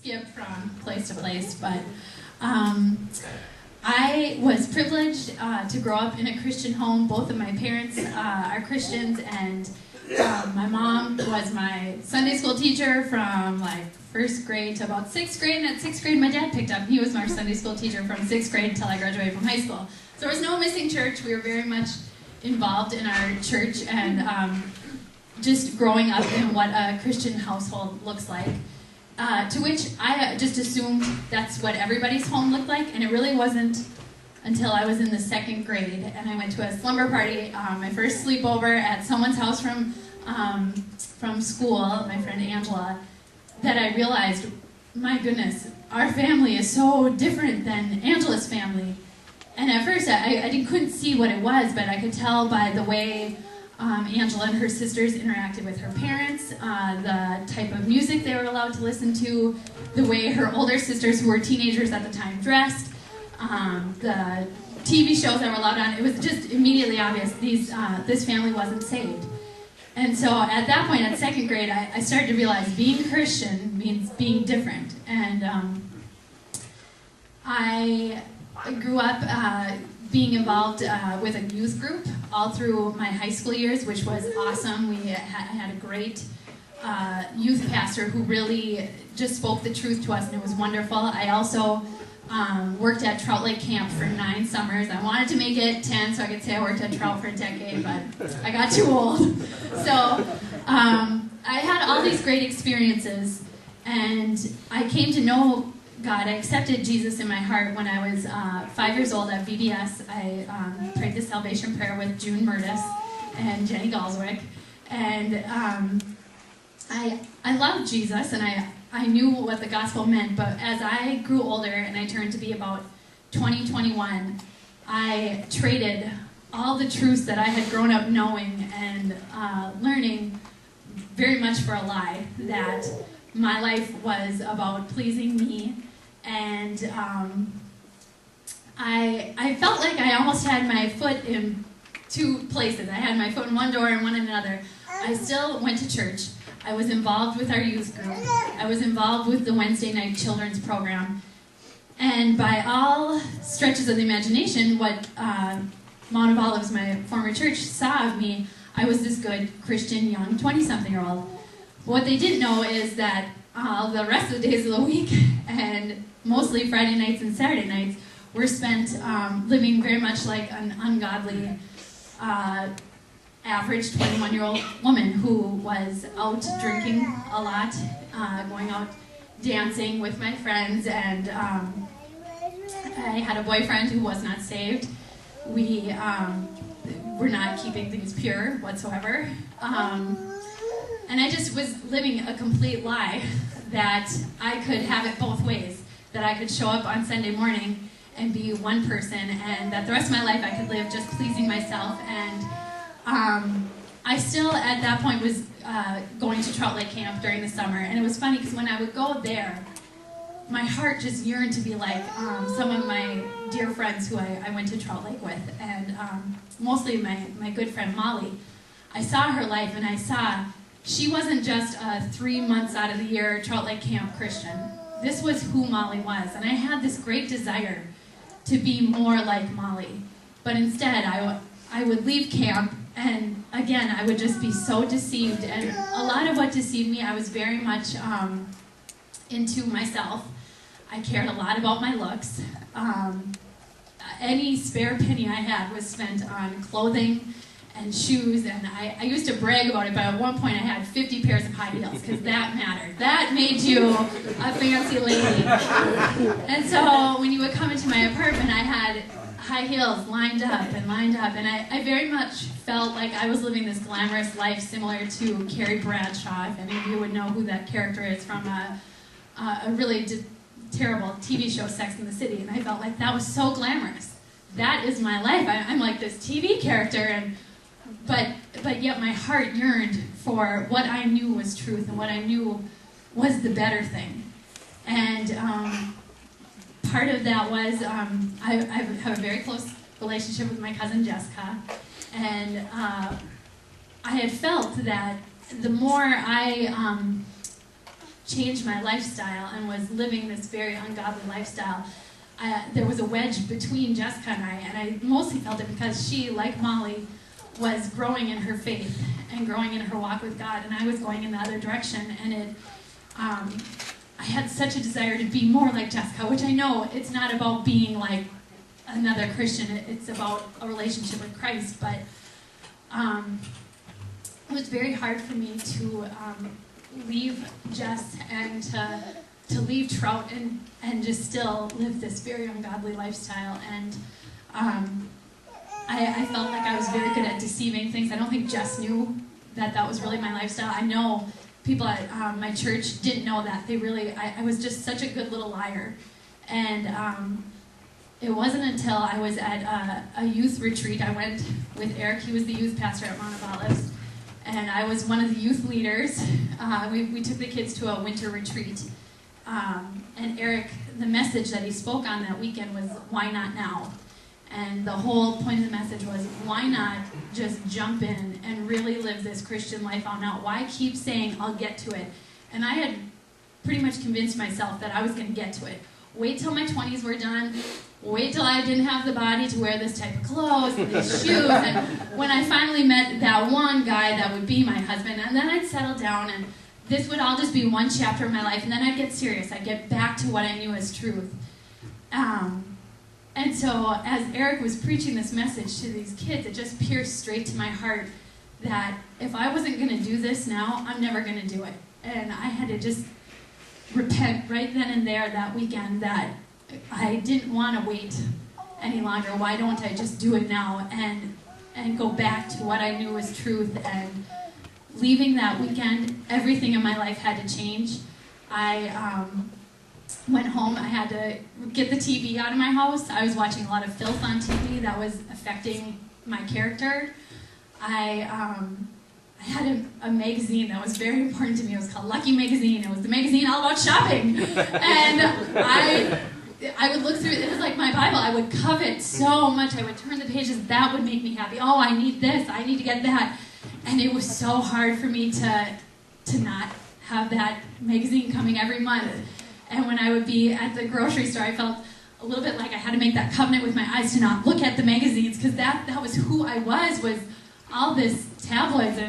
skip from place to place, but I was privileged to grow up in a Christian home. Both of my parents are Christians, and my mom was my Sunday school teacher from like first grade to about sixth grade, and at sixth grade my dad picked up. He was my Sunday school teacher from sixth grade until I graduated from high school. So there was no missing church. We were very much involved in our church and just growing up in what a Christian household looks like. To which I just assumed that's what everybody's home looked like, and it really wasn't until I was in the second grade, and I went to a slumber party, my first sleepover at someone's house from school, my friend Angela, that I realized, my goodness, our family is so different than Angela's family. And at first, I couldn't see what it was, but I could tell by the way Angela and her sisters interacted with her parents, the type of music they were allowed to listen to, the way her older sisters, who were teenagers at the time, dressed, the TV shows that were allowed on. It was just immediately obvious this family wasn't saved. And so at that point, at second grade, I started to realize being Christian means being different. And I grew up being involved with a youth group all through my high school years, which was awesome. I had a great youth pastor who really just spoke the truth to us, and it was wonderful. I also worked at Trout Lake Camp for 9 summers. I wanted to make it 10 so I could say I worked at Trout for a decade, but I got too old. So I had all these great experiences, and I came to know God. I accepted Jesus in my heart when I was 5 years old at VBS. I prayed the salvation prayer with June Murtis and Jenny Galswick, and I loved Jesus, and I knew what the gospel meant, but as I grew older and I turned to be about 20, 21, I traded all the truths that I had grown up knowing and learning very much for a lie, that my life was about pleasing me, and I felt like I almost had my foot in 2 places. I had my foot in one door and one in another. I still went to church. I was involved with our youth group. I was involved with the Wednesday night children's program. And by all stretches of the imagination, what Mount of Olives, my former church, saw of me, I was this good Christian young 20-something-year-old. What they didn't know is that the rest of the days of the week, and mostly Friday nights and Saturday nights, were spent living very much like an ungodly average 21-year-old woman who was out drinking a lot, going out dancing with my friends, and I had a boyfriend who was not saved. We were not keeping things pure whatsoever. And I just was living a complete lie that I could have it both ways, that I could show up on Sunday morning and be one person, and that the rest of my life I could live just pleasing myself. And I still, at that point, was going to Trout Lake Camp during the summer, and it was funny because when I would go there, my heart just yearned to be like some of my dear friends who I went to Trout Lake with, and mostly my good friend Molly. I saw her life, and I saw she wasn't just a 3 months out of the year Trout Lake Camp Christian. This was who Molly was, and I had this great desire to be more like Molly. But instead, I would leave camp, and again, I would just be so deceived. And a lot of what deceived me, I was very much into myself. I cared a lot about my looks. Any spare penny I had was spent on clothing and shoes, and I used to brag about it, but at one point I had 50 pairs of high heels, because that mattered. That made you a fancy lady. And so when you would come into my apartment, I had high heels lined up, and I very much felt like I was living this glamorous life similar to Carrie Bradshaw, if any of you would know who that character is from a really terrible TV show, Sex and the City, and I felt like that was so glamorous. That is my life. I'm like this TV character, but yet my heart yearned for what I knew was truth and what I knew was the better thing. And part of that was I have a very close relationship with my cousin Jessica, and I had felt that the more I changed my lifestyle and was living this very ungodly lifestyle, there was a wedge between Jessica and I mostly felt it because she, like Molly, was growing in her faith and growing in her walk with God, and I was going in the other direction, and I had such a desire to be more like Jessica, which I know it's not about being like another Christian, it's about a relationship with Christ, but it was very hard for me to leave Jess and to leave Trout and just still live this very ungodly lifestyle. And I felt like I was very good at deceiving things. I don't think Jess knew that was really my lifestyle. I know people at my church didn't know that. I was just such a good little liar. And it wasn't until I was at a youth retreat. I went with Eric. He was the youth pastor at Mount of Olives. And I was one of the youth leaders. We took the kids to a winter retreat. And Eric, the message that he spoke on that weekend was, why not now? And the whole point of the message was, why not just jump in and really live this Christian life out now? Why keep saying, I'll get to it? And I had pretty much convinced myself that I was going to get to it. Wait till my 20s were done. Wait till I didn't have the body to wear this type of clothes and these shoes. And when I finally met that one guy that would be my husband, and then I'd settle down, and this would all just be one chapter of my life, and then I'd get serious. I'd get back to what I knew as truth. And so as Eric was preaching this message to these kids, it just pierced straight to my heart that if I wasn't going to do this now, I'm never going to do it. And I had to just repent right then and there that weekend that I didn't want to wait any longer. Why don't I just do it now and go back to what I knew was truth? And leaving that weekend, everything in my life had to change. I went home. I had to get the TV out of my house. I was watching a lot of filth on TV that was affecting my character. I had a magazine that was very important to me. It was called Lucky Magazine. It was the magazine all about shopping. And I would look through it. It was like my Bible. I would covet so much. I would turn the pages. That would make me happy. Oh, I need this. I need to get that. And it was so hard for me to not have that magazine coming every month. And when I would be at the grocery store, I felt a little bit like I had to make that covenant with my eyes to not look at the magazines, because that was who I was all this tabloids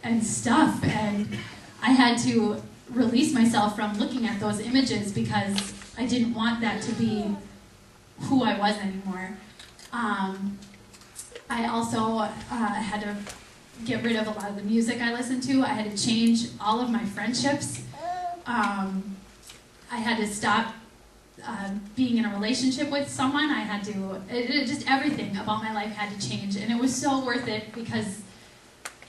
and stuff. And I had to release myself from looking at those images because I didn't want that to be who I was anymore. I also had to get rid of a lot of the music I listened to. I had to change all of my friendships. I had to stop being in a relationship with someone. I had to, just everything about my life had to change. And it was so worth it because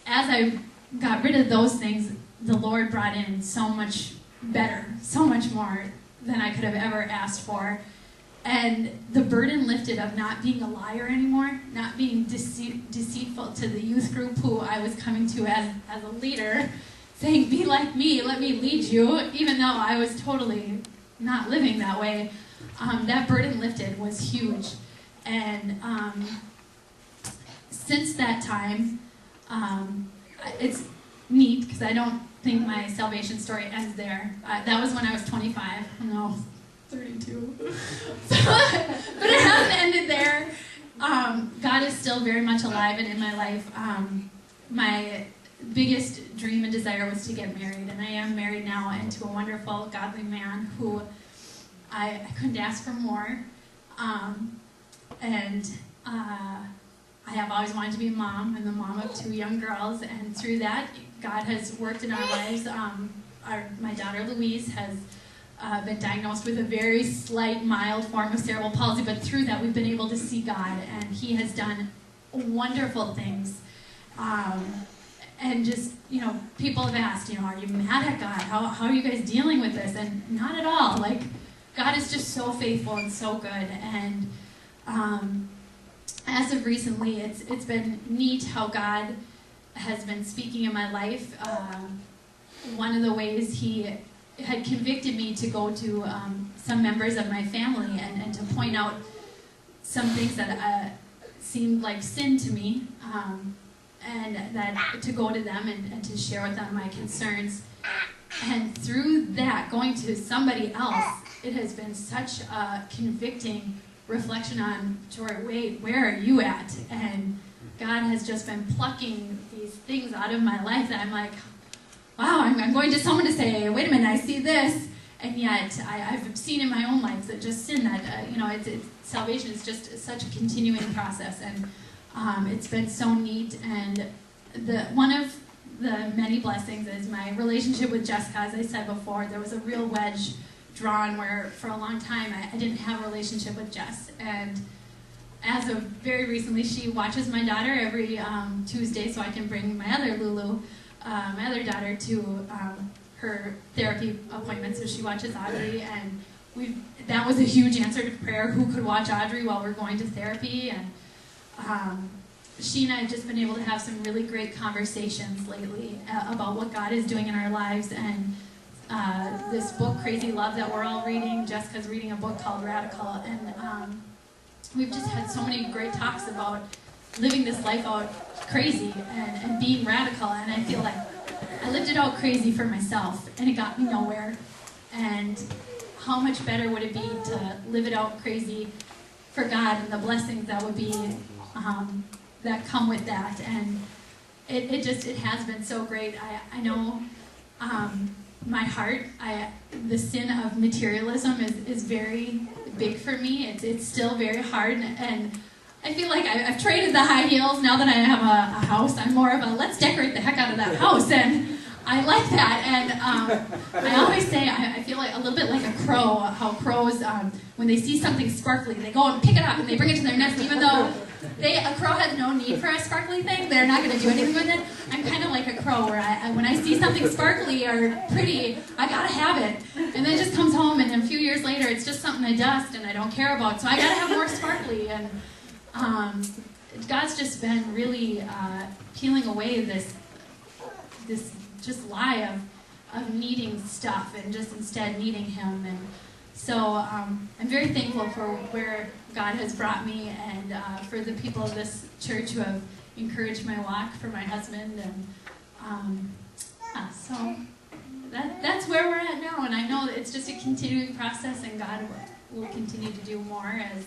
as I got rid of those things, the Lord brought in so much better, so much more than I could have ever asked for. And the burden lifted of not being a liar anymore, not being deceitful to the youth group who I was coming to as a leader, saying, be like me, let me lead you, even though I was totally not living that way. That burden lifted was huge. And since that time, it's neat because I don't think my salvation story ends there. That was when I was 25. No, 32. But it hasn't ended there. God is still very much alive and in my life. My biggest dream and desire was to get married, and I am married now, and to a wonderful, godly man who I couldn't ask for more. I have always wanted to be a mom. I'm the mom of 2 young girls, and through that, God has worked in our lives. My daughter Louise has been diagnosed with a very slight, mild form of cerebral palsy, but through that we've been able to see God, and He has done wonderful things. And just, people have asked, are you mad at God? How are you guys dealing with this? And not at all. Like, God is just so faithful and so good. And as of recently, it's been neat how God has been speaking in my life. One of the ways He had convicted me to go to some members of my family and to point out some things that seemed like sin to me, and that to go to them and to share with them my concerns. And through that, going to somebody else, it has been such a convicting reflection on, Jori, wait, where are you at? And God has just been plucking these things out of my life that I'm like, wow, I'm going to someone to say, wait a minute, I see this. And yet, I've seen in my own life that just sin, that, salvation is just such a continuing process. And it's been so neat. And one of the many blessings is my relationship with Jessica. As I said before, there was a real wedge drawn where for a long time I didn't have a relationship with Jess. And as of very recently, she watches my daughter every Tuesday, so I can bring my other Lulu, my other daughter, to her therapy appointment. So she watches Audrey, and that was a huge answer to prayer. Who could watch Audrey while we're going to therapy? And she and I have just been able to have some really great conversations lately about what God is doing in our lives. And this book, Crazy Love, that we're all reading, Jessica's reading a book called Radical. And we've just had so many great talks about living this life out crazy and being radical. And I feel like I lived it out crazy for myself, and it got me nowhere. And how much better would it be to live it out crazy for God and the blessings that would be that come with that? And it has been so great. I know my heart, the sin of materialism is very big for me. It's still very hard, and I feel like I've traded the high heels. Now that I have a house, I'm more of a let's decorate the heck out of that house, and I like that. And I always say I feel like a little bit like a crow. How crows, when they see something sparkly, they go and pick it up and they bring it to their nest, even though a crow has no need for a sparkly thing. They're not going to do anything with it. I'm kind of like a crow, where when I see something sparkly or pretty, I gotta have it. And then it just comes home, and a few years later, it's just something I dust and I don't care about. So I gotta have more sparkly. And God's just been really peeling away this just lie of needing stuff and just instead needing Him. And so I'm very thankful for where God has brought me, and for the people of this church who have encouraged my walk, for my husband. And so that's where we're at now. And I know that it's just a continuing process, and God will continue to do more as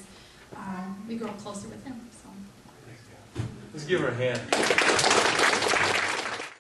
we grow closer with Him. So let's give her a hand.